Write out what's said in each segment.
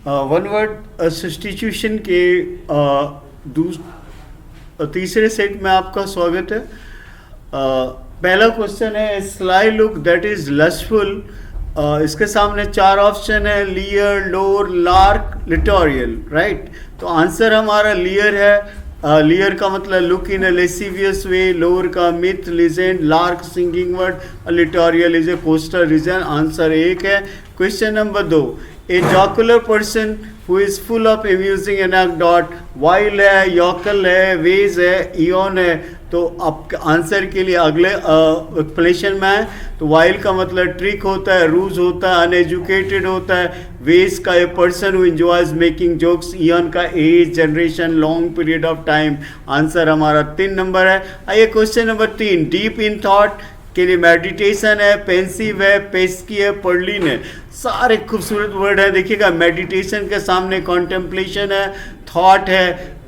One word substitution के तीसरे set में आपका स्वागत है। पहला क्वेश्चन है sly look that is lustful. इसके सामने चार ऑप्शन है, लियर, लोर, लार्क, लिटोरियल, राइट। तो आंसर हमारा लियर है। लियर का मतलब look in a लेसिवियस way, lore का myth, legend, lark singing bird, littoral is a coastal region. Answer एक है। Question number 2, a jocular person who is full of amusing anecdote, wile है, yokel है, वेज है, इयन है। तो अब answer के लिए अगले एक्सप्लेनेशन में है। तो वाइल का मतलब ट्रिक होता है, रूज होता है, अनएजुकेटेड होता है। वेज का a person who enjoys making jokes, Ian का as, generation, long period of time. Answer हमारा 3 नंबर है। आइए question number 3, deep in thought के लिए मेडिटेशन है, पेंसिव है, पेस्की है, पर्लिन है। सारे खूबसूरत वर्ड है। देखिएगा मेडिटेशन के सामने कॉन्टेम्पलेशन है,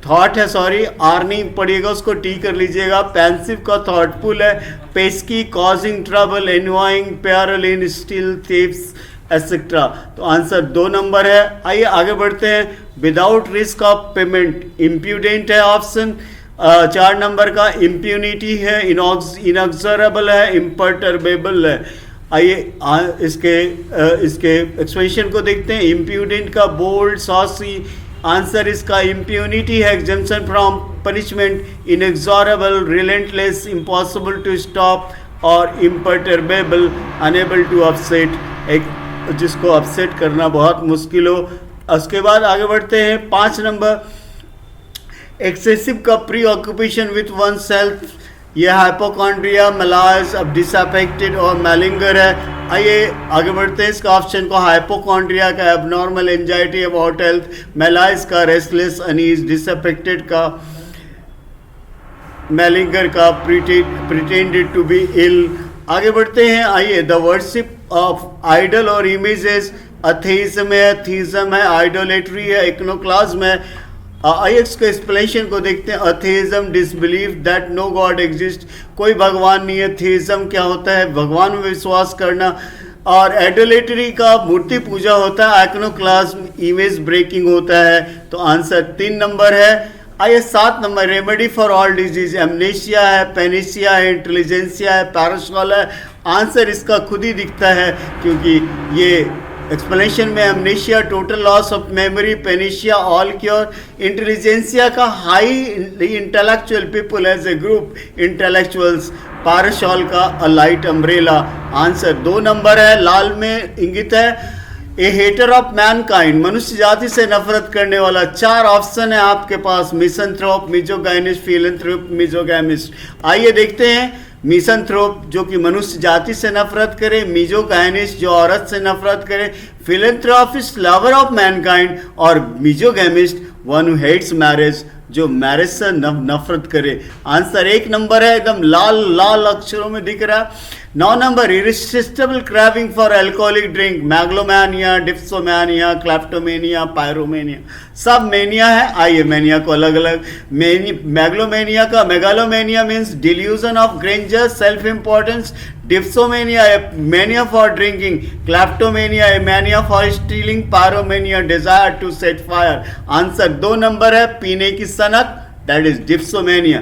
थॉट है सॉरी, आर नहीं पढ़िएगा, उसको टी कर लीजिएगा। पेंसिव का थॉटफुल है, पेस्की कॉजिंग ट्रबल, एनवाइंग, पैरलिन, स्टिल, थीव्स एटसेट्रा। तो आंसर 2 नंबर है। आइए आगे बढ़ते हैं। Without risk of payment, impudent है ऑप्शन 4 नंबर का। इम्प्यूनिटी है, इनऑक्सरेबल है, इम्पर्टर्बेबल है। आइए इसके एक्सप्लेनेशन को देखते हैं। इम्प्यूडेंट का बोल्ड, सॉसी। आंसर इसका इम्प्यूनिटी है, exemption from punishment, inexorable, relentless, impossible to stop, और इम्पर्टर्बेबल, अनेबल टू अपसेट, एक जिसको अपसेट करना बहुत मुश्किल हो। उसके बाद आगे बढ़ते हैं 5 नंबर, एक्सेसिव का pre occupation with one self, यह हाइपोकॉन्ड्रिया, मलाज, अब डिसअफेक्टेड और मैलिंगर है। आइए आगे बढ़ते हैं। इसका ऑप्शन को हाइपोकॉन्ड्रिया का abnormal anxiety about health, malice का रेस्टलेस अनीज, डिसअफेक्टेड का, मैलिंगर का प्रिटेंडेड टू बी इल। आगे बढ़ते हैं। आइए द वर्शिप ऑफ आइडल और इमेजेस, अथेइज्म है, थीज्म है, आइडोलेट्री है, इकोनोक्लाज्म है। आइए इसके एक्सप्लेनेशन को देखते हैं। Atheism, disbelief that no god exist, कोई भगवान नहीं है। थीज्म क्या होता है? भगवान में विश्वास करना। और आइडोलेट्री का मूर्ति पूजा होता है। आइकोनोक्लाज्म इमेज ब्रेकिंग होता है। तो आंसर 3 नंबर है। आइए 7 number, remedy for all disease, amnesia है, पेनिसिया है, इंटेलिजेंसिया है, पैरासोल है। आंसर इसका खुद ही दिखता है क्योंकि ये एक्सप्लेनेशन में amnesia, total loss of memory, panacea, all cure, intelligentsia का high intellectual people as a group, intellectuals, parasol का a light umbrella. Answer 2 number है, लाल में इंगित है। ए हेटर ऑफ मैनकाइंड, मनुष्य जाति से नफरत करने वाला। 4 ऑप्शन है आपके पास, मिसंथ्रोप, मिजोगाइनिस्ट, फिलैंथ्रोप, मिजोगैमिस्ट। आइए देखते हैं। मिसंथ्रोप जो कि मनुष्य जाति से नफरत करे, मिजोगाइनिस्ट जो औरत से नफरत करे, फिलैंथ्रोपिस्ट लवर ऑफ मैनकाइंड, और मिजोगैमिस्ट वन हु हेट्स मैरिज जो मैरिज से नफरत करे। आंसर 1 नंबर है, एकदम लाल लाल अक्षरों में दिख रहा है। 9 number, irresistible craving for alcoholic drink, megalomania, dipsomania, kleptomania, pyromania, सब मेनिया है। आइए मेनिया को अलग अलग। मैग्लोमेनिया का, megalomania means delusion of grandeur, self importance. Dipsomania mania for drinking, kleptomania mania for stealing, pyromania desire to set fire. Answer 2 number है, पीने की सनक, दैट इज डिप्सोमेनिया।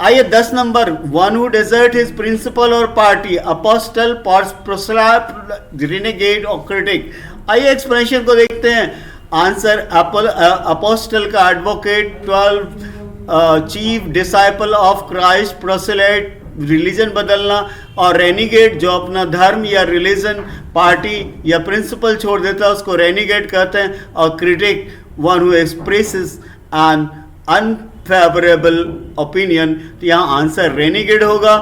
आइए 10 number, one who desert his principle और party, apostle, proselyte, renegade और critic. आइए explanation को देखते हैं। आंसर अपोस्टल का advocate, 12 chief disciple of Christ, proselyte religion बदलना, और रेनिगेट जो अपना धर्म या रिलीजन, पार्टी या प्रिंसिपल छोड़ देता है उसको रेनिगेट कहते हैं, और critic one who expresses an unfavourable opinion. तो यहाँ आंसर रेनिगेट होगा।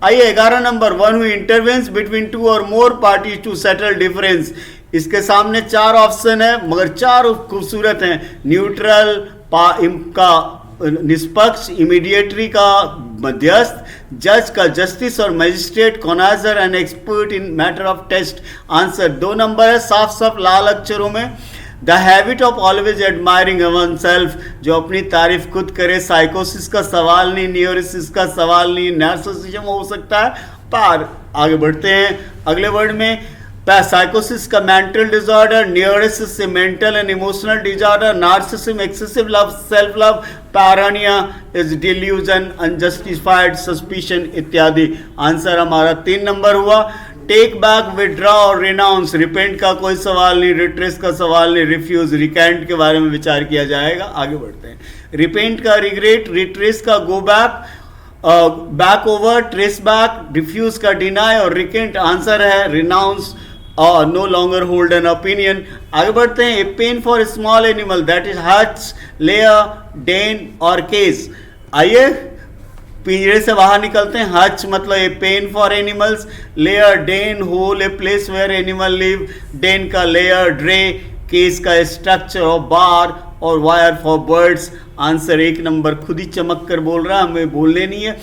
आइए 11 नंबर, वन हु इंटरवेंस बिटवीन 2 और more party to settle difference. इसके सामने 4 ऑप्शन है मगर 4 खूबसूरत हैं। न्यूट्रल का निष्पक्ष, इमीडिएटरी का मध्यस्थ, जज का जस्टिस, और magistrate connoisseur and expert in matter of taste. Answer 2 number है, साफ साफ लाल अक्षरों में। The habit of always admiring oneself, जो अपनी तारीफ खुद करे। साइकोसिस का सवाल नहीं, न्यूरोसिस का सवाल नहीं, नार्सिसिज्म हो सकता है। पर आगे बढ़ते हैं अगले वर्ड में। साइकोसिस का मेंटल डिसऑर्डर, न्यूरोसिस से mental and emotional disorder, narcissism excessive love, self love, paranoia is delusion, unjustified suspicion इत्यादि। आंसर हमारा 3 नंबर हुआ। टेक बैक, विड्रॉ और रिनाउंस, रिपेंट का कोई सवाल नहीं, रिट्रेस का सवाल नहीं, रिफ्यूज, रिकेंट के बारे में विचार किया जाएगा। आगे बढ़ते हैं। रिपेंट का रिग्रेट, रिट्रेस का go back, back over, trace back, refuse का डिनाई और रिकेंट आंसर है रिनाउंस और no longer hold an opinion. आगे बढ़ते हैं। A pen for small animal that is hutch, lair, den और केस। आइए पिंजरे से बाहर निकलते हैं। हच मतलब a pen for animals, lair, den, hole, a place where animal live, den का लेयर, ड्रे, केस का स्ट्रक्चर ऑफ बार और wire for birds. Answer 1 number खुद ही चमक कर बोल रहा है, हमें बोलने नहीं है।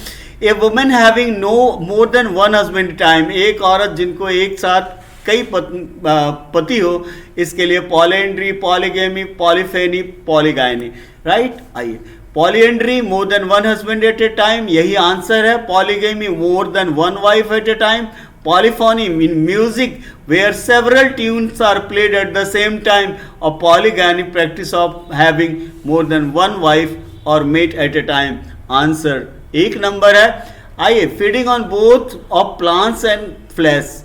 A women having no more than one husband time, एक औरत जिनको एक साथ कई पति हो, इसके लिए polyandry, polygamy, polyphony, polygyny. Right. आइए polyandry more than one husband at a time, यही आंसर है। Polygamy more than one wife at a time. Polyphony in music where several tunes are played at the same time. और polygyny practice of having more than one wife और mate at a time. Answer 1 number है। आइए feeding on both of plants and flesh,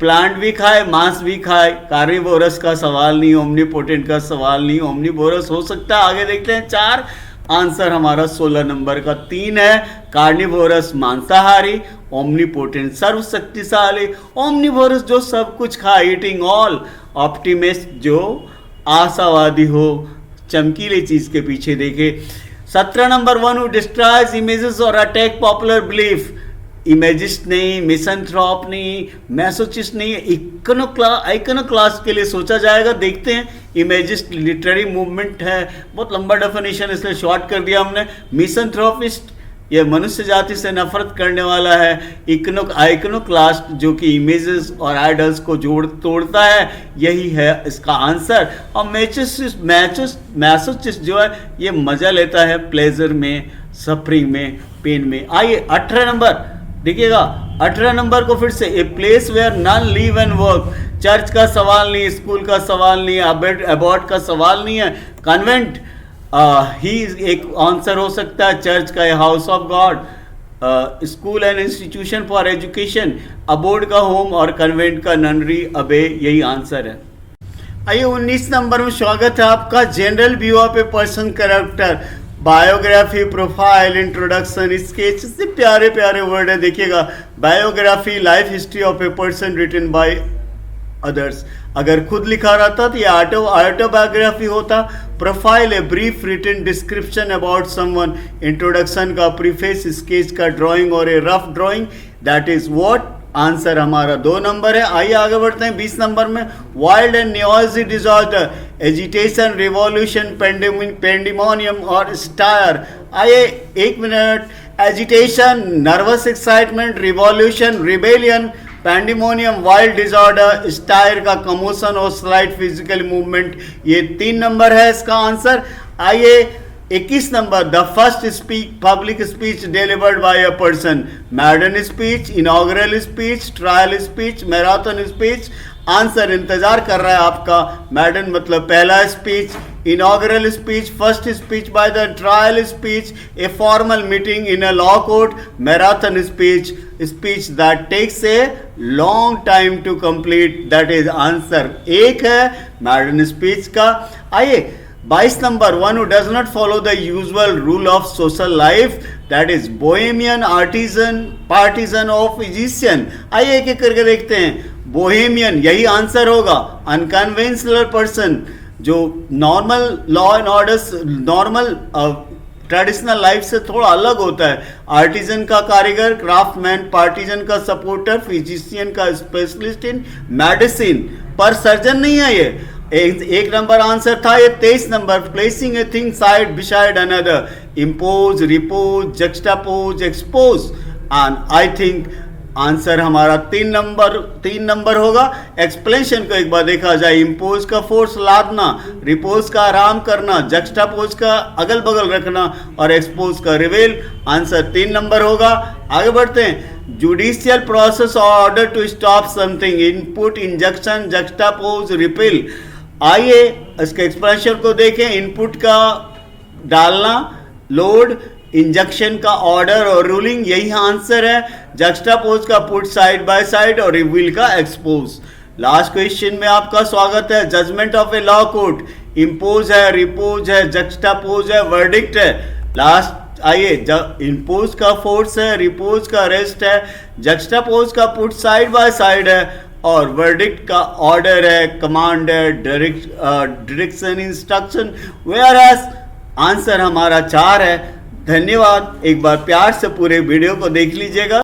plant भी खाए मांस भी खाए, carnivorous का सवाल नहीं, ओमनीपोटेंट का सवाल नहीं, ओमनीवोरस हो सकता है। आगे देखते हैं 4। आंसर हमारा 16 नंबर का 3 है। कार्निवोरस मांसाहारी, ओमनीपोटेंट सर्वशक्तिशाली, ओमनीवोरस जो सब कुछ खाए, ईटिंग ऑल, ऑप्टिमिस्ट जो आशावादी हो, चमकीली चीज के पीछे देखे। 17 नंबर 1 हु डिस्ट्रॉयज इमेजेस और अटैक पॉपुलर बिलीफ, इमेजिस्ट नहीं, मिसंथ्रॉप नहीं, मैसोचिस्ट नहीं, आइकनोक्लास्ट के लिए सोचा जाएगा। देखते हैं। इमेजिस्ट लिटरेरी मूवमेंट है, बहुत लंबा डेफिनेशन इसलिए शॉर्ट कर दिया हमने। मिसंथ्रोपिस्ट यह मनुष्य जाति से नफरत करने वाला है। आइकनोक्लास्ट जो कि इमेजेस और आइडल्स को तोड़ता है, यही है इसका आंसर। और मैसोचिस्ट जो है ये मजा लेता है प्लेजर में, सफरिंग में, पेन में। आइए 18 नंबर देखिएगा। 18 नंबर को फिर से, a place where nun live and work, church का सवाल नहीं, स्कूल का सवाल नहीं, अबॉर्ड का सवाल नहीं है। कन्वेंट ही एक आंसर हो सकता है, चर्च का house of God, school and institution for education, abode का होम और कन्वेंट का ननरी, अबे, यही आंसर है। आइए 19 नंबर में स्वागत है आपका। General view of a person character, biography, profile, introduction, sketch, से प्यारे प्यारे वर्ड है। देखिएगा biography, life history of a person written by others, अगर खुद लिखा रहता तो ये ऑटोबायोग्राफी होता। Profile a brief written description about someone, introduction का प्रीफेस, स्केच का ड्राइंग और a rough drawing, that is what. Answer हमारा 2 नंबर है। आइए आगे बढ़ते हैं 20 नंबर में। Wild and noisy disorder, agitation, revolution, pandemonium और स्टायर। आइए 1 minute. Agitation nervous excitement, revolution rebellion, pandemonium wild disorder, stair का कमोशन और स्लाइट फिजिकल मूवमेंट। ये 3 नंबर है इसका आंसर। आइए 21 number, the first speech public speech delivered by a person, मैडन speech, inaugural speech, trial speech, marathon speech. Answer इंतजार कर रहा है आपका। मैडन मतलब पहला speech, inaugural speech, first speech by the trial speech, a formal meeting in a law court, marathon speech, speech that takes a long time to complete, that is answer 1 है maiden speech का। आइए 22 number, one who does not follow the usual rule of social life, that is bohemian, artisan, partisan of physician. आइए एक एक करके देखते हैं। Bohemian यही आंसर होगा। अनकन्वेंशनल पर्सन जो normal law and orders, normal traditional life से थोड़ा अलग होता है। आर्टिजन का कारीगर, क्राफ्टमैन, पार्टिजन का सपोर्टर, फिजिशियन का स्पेशलिस्ट इन मेडिसिन, पर सर्जन नहीं है ये। एक नंबर आंसर था ये। 23 number, placing a thing side beside another, impose, repose, juxtapose, expose. And I think answer हमारा 3 नंबर होगा। एक्सप्लेनेशन को एक बार देखा जाए, इम्पोज का फोर्स लादना, रिपोज का आराम करना, जक्स्टापोज का अगल बगल रखना और एक्सपोज का रिवेल। आंसर 3 नंबर होगा। आगे बढ़ते हैं। Judicial process order to stop something, input, injunction, juxtapose, repel. आइए इसके एक्सप्लेनेशन को देखें। इनपुट का डालना, लोड, इंजेक्शन का ऑर्डर और रूलिंग, यही आंसर है। जक्स्टापोज का पुट साइड बाय साइड और रिवील का एक्सपोज। लास्ट क्वेश्चन में आपका स्वागत है। Judgement of a law court, impose है, रिपोज है, जक्स्टापोज है, वर्डिक्ट है। लास्ट आइए, इम्पोज का फोर्स है, रिपोज का रेस्ट है, जक्स्टापोज का पुट साइड बाय साइड है और वर्डिक्ट का ऑर्डर है, कमांड है, direction, instruction. Whereas answer हमारा 4 है। धन्यवाद। एक बार प्यार से पूरे वीडियो को देख लीजिएगा।